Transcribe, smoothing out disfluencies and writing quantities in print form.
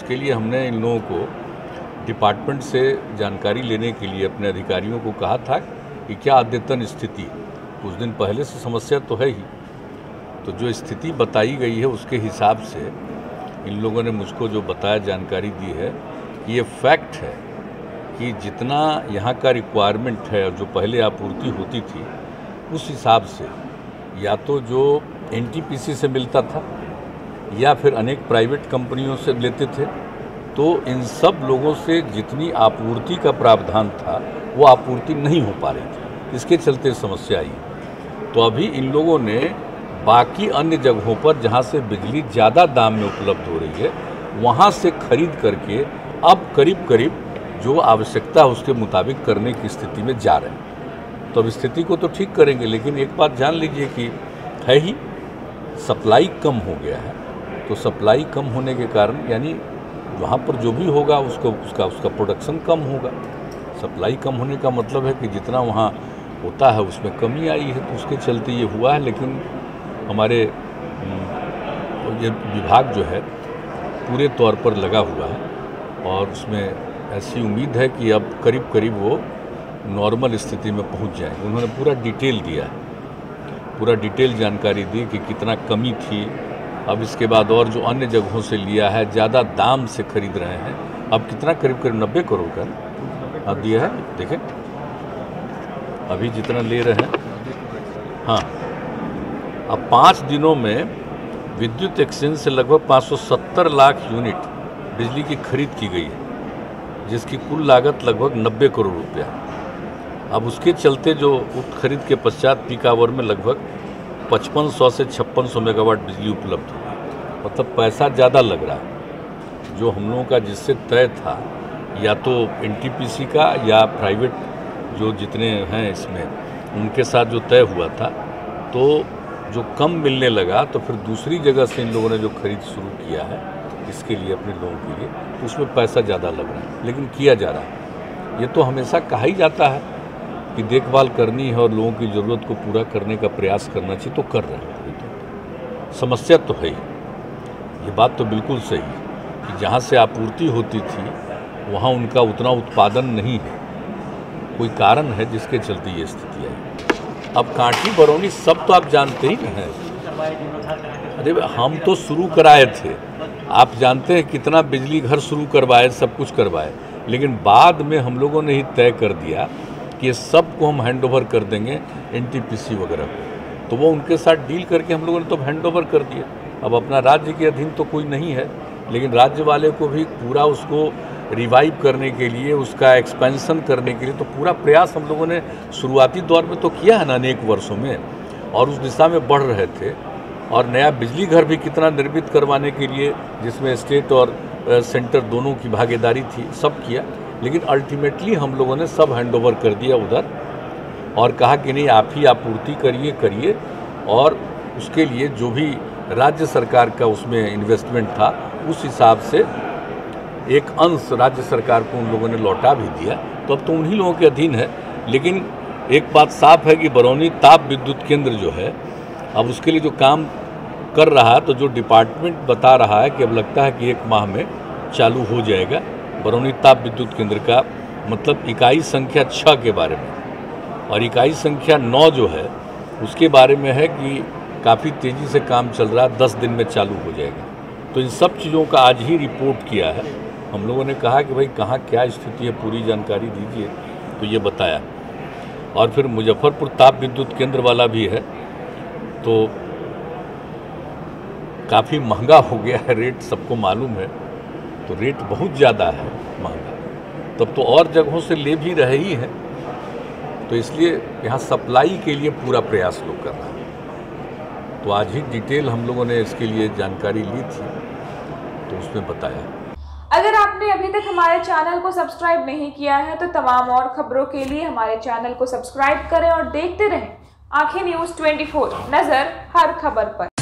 उसके लिए हमने इन लोगों को डिपार्टमेंट से जानकारी लेने के लिए अपने अधिकारियों को कहा था कि क्या अद्यतन स्थिति, कुछ दिन पहले से समस्या तो है ही, तो जो स्थिति बताई गई है उसके हिसाब से इन लोगों ने मुझको जो बताया, जानकारी दी है कि ये फैक्ट है कि जितना यहाँ का रिक्वायरमेंट है और जो पहले आपूर्ति होती थी उस हिसाब से या तो जो एनटीपीसी से मिलता था या फिर अनेक प्राइवेट कंपनियों से लेते थे, तो इन सब लोगों से जितनी आपूर्ति का प्रावधान था वो आपूर्ति नहीं हो पा रही थी, इसके चलते समस्या आई। तो अभी इन लोगों ने बाकी अन्य जगहों पर जहाँ से बिजली ज़्यादा दाम में उपलब्ध हो रही है वहाँ से खरीद करके अब करीब करीब जो आवश्यकता है उसके मुताबिक करने की स्थिति में जा रहे हैं। तो अब स्थिति को तो ठीक करेंगे, लेकिन एक बात जान लीजिए कि है ही सप्लाई कम हो गया है। तो सप्लाई कम होने के कारण यानी वहाँ पर जो भी होगा उसका प्रोडक्शन कम होगा। सप्लाई कम होने का मतलब है कि जितना वहाँ होता है उसमें कमी आई है, तो उसके चलते ये हुआ है। लेकिन हमारे ये विभाग जो है पूरे तौर पर लगा हुआ है और उसमें ऐसी उम्मीद है कि अब करीब करीब वो नॉर्मल स्थिति में पहुंच जाएंगे। उन्होंने पूरा डिटेल दिया है, पूरा डिटेल जानकारी दी कि कितना कमी थी। अब इसके बाद और जो अन्य जगहों से लिया है, ज़्यादा दाम से खरीद रहे हैं, अब कितना करीब करीब 90 करोड़ का अब दिया है। देखें अभी जितना ले रहे हैं, हाँ, अब 5 दिनों में विद्युत एक्सचेंज से लगभग 570 लाख यूनिट बिजली की खरीद की गई है, जिसकी कुल लागत लगभग 90 करोड़ रुपया। अब उसके चलते जो खरीद के पश्चात पीक आवर में लगभग 5500 से 5600 मेगावाट बिजली उपलब्ध हुई। मतलब पैसा ज़्यादा लग रहा है। जो हम लोगों का जिससे तय था या तो एनटीपीसी का या प्राइवेट जो जितने हैं इसमें उनके साथ जो तय हुआ था, तो जो कम मिलने लगा तो फिर दूसरी जगह से इन लोगों ने जो खरीद शुरू किया है इसके लिए अपने लोगों के लिए, तो उसमें पैसा ज़्यादा लग रहा है, लेकिन किया जा रहा है। ये तो हमेशा कहा ही जाता है कि देखभाल करनी है और लोगों की ज़रूरत को पूरा करने का प्रयास करना चाहिए, तो कर रहे हैं। समस्या तो है ही, ये बात तो बिल्कुल सही है कि जहाँ से आपूर्ति होती थी वहाँ उनका उतना उत्पादन नहीं है, कोई कारण है जिसके चलते ये स्थिति आई। अब कांटी बरौनी सब तो आप जानते ही हैं। अरे हम तो शुरू कराए थे, आप जानते हैं कितना बिजली घर शुरू करवाए, सब कुछ करवाए, लेकिन बाद में हम लोगों ने ही तय कर दिया कि ये सब को हम हैंडओवर कर देंगे एनटीपीसी वगैरह को। तो वो उनके साथ डील करके हम लोगों ने तो हैंडओवर कर दिया। अब अपना राज्य के अधीन तो कोई नहीं है, लेकिन राज्य वाले को भी पूरा उसको रिवाइव करने के लिए, उसका एक्सपेंशन करने के लिए तो पूरा प्रयास हम लोगों ने शुरुआती दौर में तो किया है ना, अनेक वर्षों में, और उस दिशा में बढ़ रहे थे। और नया बिजली घर भी कितना निर्मित करवाने के लिए, जिसमें स्टेट और सेंटर दोनों की भागीदारी थी, सब किया। लेकिन अल्टीमेटली हम लोगों ने सब हैंडओवर कर दिया उधर और कहा कि नहीं, आप ही आपूर्ति करिए और उसके लिए जो भी राज्य सरकार का उसमें इन्वेस्टमेंट था उस हिसाब से एक अंश राज्य सरकार को उन लोगों ने लौटा भी दिया। तो अब तो उन्हीं लोगों के अधीन है। लेकिन एक बात साफ है कि बरौनी ताप विद्युत केंद्र जो है, अब उसके लिए जो काम कर रहा है, तो जो डिपार्टमेंट बता रहा है कि अब लगता है कि 1 माह में चालू हो जाएगा बरौनी ताप विद्युत केंद्र का, मतलब इकाई संख्या 6 के बारे में। और इकाई संख्या 9 जो है उसके बारे में है कि काफ़ी तेज़ी से काम चल रहा है, 10 दिन में चालू हो जाएगा। तो इन सब चीज़ों का आज ही रिपोर्ट किया है। हम लोगों ने कहा कि भाई कहाँ क्या स्थिति है, पूरी जानकारी दीजिए, तो ये बताया। और फिर मुजफ्फरपुर ताप विद्युत केंद्र वाला भी है, तो काफ़ी महंगा हो गया है रेट, सबको मालूम है। तो रेट बहुत ज़्यादा है महंगा, तब तो और जगहों से ले भी रहे ही हैं। तो इसलिए यहाँ सप्लाई के लिए पूरा प्रयास लोग कर रहे हैं। तो आज ही डिटेल हम लोगों ने इसके लिए जानकारी ली थी, तो उसमें बताया। अगर आपने अभी तक हमारे चैनल को सब्सक्राइब नहीं किया है तो तमाम और खबरों के लिए हमारे चैनल को सब्सक्राइब करें और देखते रहें आंखें न्यूज़ 24, नजर हर खबर पर।